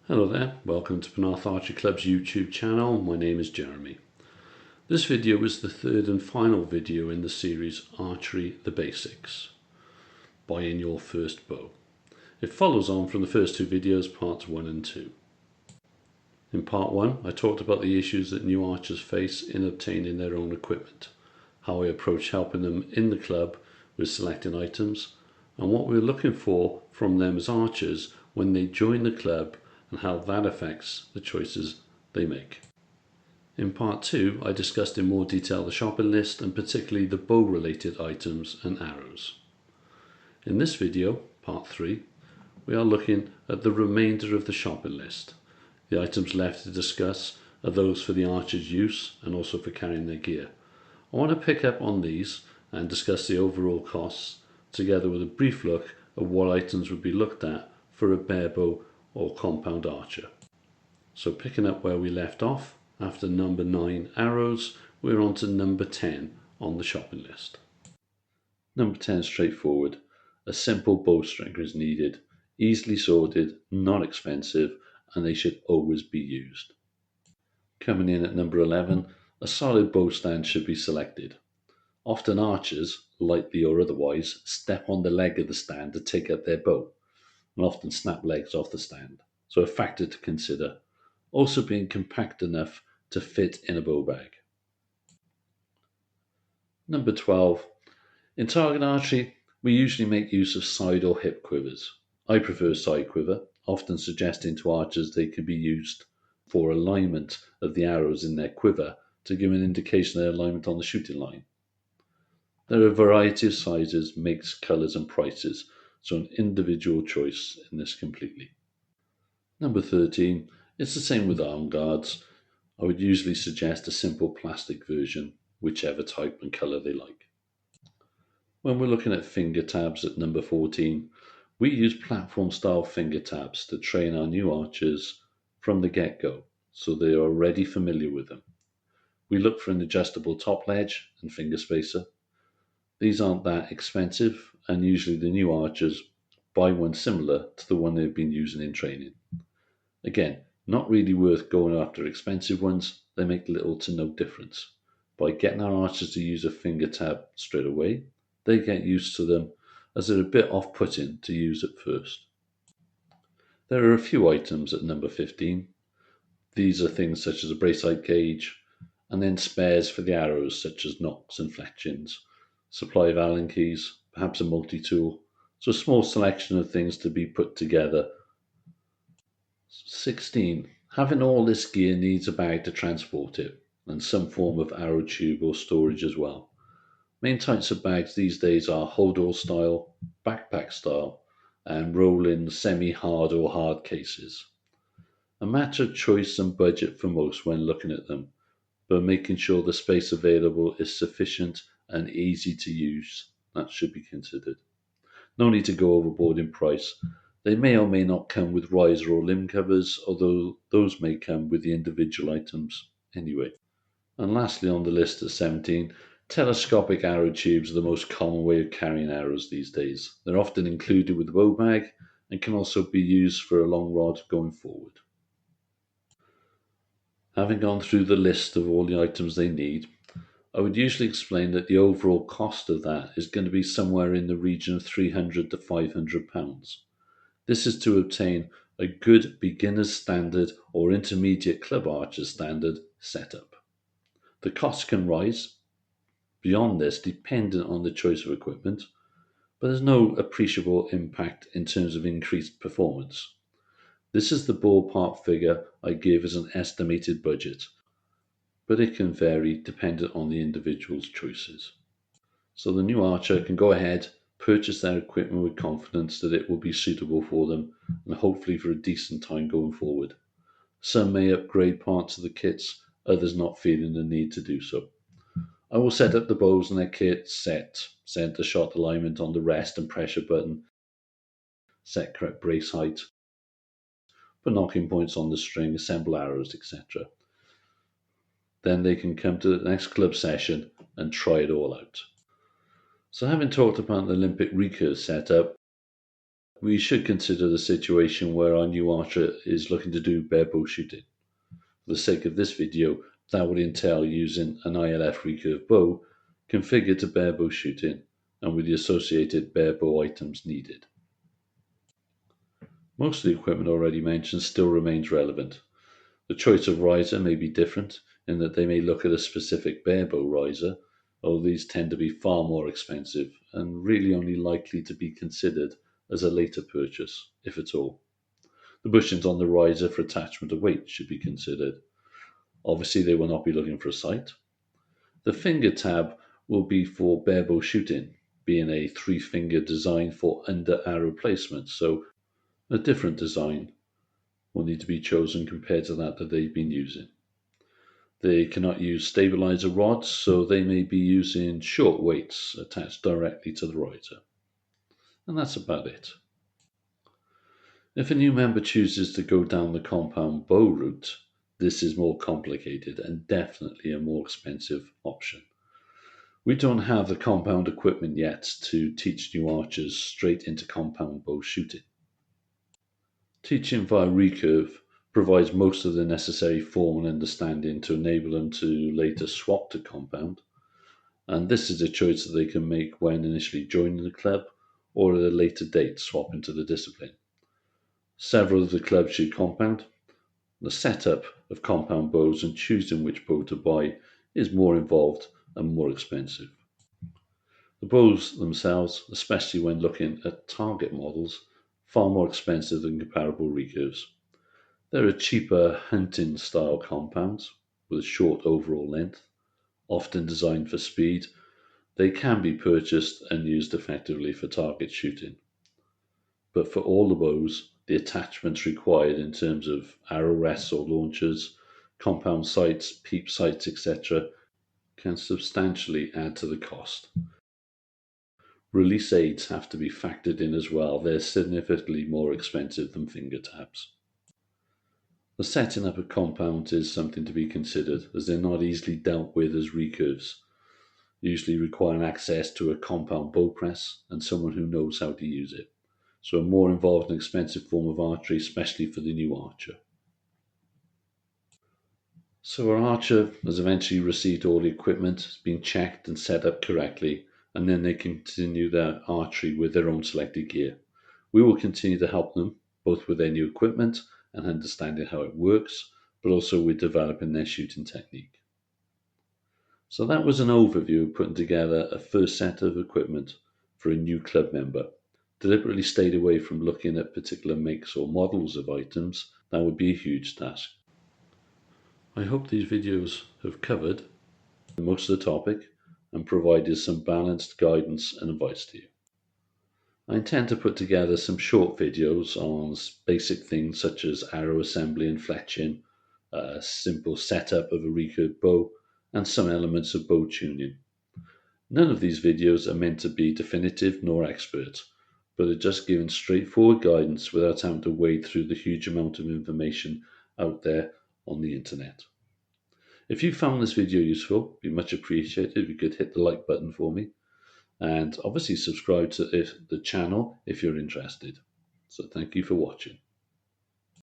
Hello there, welcome to Penarth Archery Club's YouTube channel. My name is Jeremy. This video is the third and final video in the series Archery the Basics, buying your first bow. It follows on from the first two videos, parts 1 and 2. In part 1, I talked about the issues that new archers face in obtaining their own equipment, how I approach helping them in the club with selecting items, and what we're looking for from them as archers when they join the club and how that affects the choices they make. In part 2, I discussed in more detail the shopping list and particularly the bow related items and arrows. In this video, part 3, we are looking at the remainder of the shopping list. The items left to discuss are those for the archer's use and also for carrying their gear. I want to pick up on these and discuss the overall costs together with a brief look at what items would be looked at for a bare bow or compound archer. So picking up where we left off, after number 9 arrows, we're on to number 10 on the shopping list. Number 10 is straightforward. A simple bowstring is needed, easily sorted, not expensive, and they should always be used. Coming in at number 11, a solid bow stand should be selected. Often archers, lightly or otherwise, step on the leg of the stand to take up their bow, and often snap legs off the stand, so a factor to consider. Also being compact enough to fit in a bow bag. Number 12. In target archery, we usually make use of side or hip quivers. I prefer side quiver, often suggesting to archers they can be used for alignment of the arrows in their quiver to give an indication of their alignment on the shooting line. There are a variety of sizes, makes, colours and prices, so an individual choice in this completely. Number 13, it's the same with arm guards. I would usually suggest a simple plastic version, whichever type and colour they like. When we're looking at finger tabs at number 14, we use platform style finger tabs to train our new archers from the get-go, so they are already familiar with them. We look for an adjustable top ledge and finger spacer. These aren't that expensive, and usually the new archers buy one similar to the one they've been using in training. Again, not really worth going after expensive ones, they make little to no difference. By getting our archers to use a finger tab straight away, they get used to them as they're a bit off-putting to use at first. There are a few items at number 15. These are things such as a brace height gauge, and then spares for the arrows such as nocks and fletchings, supply of Allen keys, perhaps a multi-tool, so a small selection of things to be put together. 16. Having all this gear needs a bag to transport it, and some form of arrow tube or storage as well. Main types of bags these days are hold-all style, backpack style, and roll-in semi-hard or hard cases. A matter of choice and budget for most when looking at them, but making sure the space available is sufficient and easy to use, that should be considered. No need to go overboard in price. They may or may not come with riser or limb covers, although those may come with the individual items anyway. And lastly on the list at 17, telescopic arrow tubes are the most common way of carrying arrows these days. They're often included with the bow bag and can also be used for a long rod going forward. Having gone through the list of all the items they need, I would usually explain that the overall cost of that is going to be somewhere in the region of £300 to £500. This is to obtain a good beginner's standard or intermediate club archer standard setup. The cost can rise beyond this dependent on the choice of equipment, but there's no appreciable impact in terms of increased performance. This is the ballpark figure I give as an estimated budget, but it can vary dependent on the individual's choices. So the new archer can go ahead, purchase their equipment with confidence that it will be suitable for them and hopefully for a decent time going forward. Some may upgrade parts of the kits, others not feeling the need to do so. I will set up the bows and their kit, set center shot alignment on the rest and pressure button, set correct brace height, put knocking points on the string, assemble arrows, etc. Then they can come to the next club session and try it all out. So having talked about the Olympic recurve setup, we should consider the situation where our new archer is looking to do bare bow shooting. For the sake of this video, that would entail using an ILF recurve bow configured to bare bow shooting and with the associated bare bow items needed. Most of the equipment already mentioned still remains relevant. The choice of riser may be different in that they may look at a specific bare bow riser, although these tend to be far more expensive and really only likely to be considered as a later purchase, if at all. The bushings on the riser for attachment of weight should be considered. Obviously, they will not be looking for a sight. The finger tab will be for bare bow shooting, being a 3-finger design for under arrow placement, so a different design will need to be chosen compared to that they've been using. They cannot use stabilizer rods, so they may be using short weights attached directly to the riser. And that's about it. If a new member chooses to go down the compound bow route, this is more complicated and definitely a more expensive option. We don't have the compound equipment yet to teach new archers straight into compound bow shooting. Teaching via recurve provides most of the necessary form and understanding to enable them to later swap to compound, and this is a choice that they can make when initially joining the club or at a later date swap into the discipline. Several of the clubs shoot compound. The setup of compound bows and choosing which bow to buy is more involved and more expensive. The bows themselves, especially when looking at target models, far more expensive than comparable recurves. There are cheaper hunting style compounds with a short overall length, often designed for speed. They can be purchased and used effectively for target shooting. But for all the bows, the attachments required in terms of arrow rests or launchers, compound sights, peep sights, etc., can substantially add to the cost. Release aids have to be factored in as well. They're significantly more expensive than finger tabs. The setting up of compounds is something to be considered, as they're not easily dealt with as recurves, usually requiring access to a compound bow press and someone who knows how to use it. So a more involved and expensive form of archery, especially for the new archer. So our archer has eventually received all the equipment, has been checked and set up correctly, and then they continue their archery with their own selected gear. We will continue to help them, both with their new equipment and understanding how it works, but also with developing their shooting technique. So that was an overview of putting together a first set of equipment for a new club member. Deliberately stayed away from looking at particular makes or models of items. That would be a huge task. I hope these videos have covered most of the topic and provided some balanced guidance and advice to you. I intend to put together some short videos on basic things such as arrow assembly and fletching, a simple setup of a recurve bow, and some elements of bow tuning. None of these videos are meant to be definitive nor expert, but are just giving straightforward guidance without having to wade through the huge amount of information out there on the internet. If you found this video useful, it'd be much appreciated if you could hit the like button for me, and obviously subscribe to the channel if you're interested. So thank you for watching.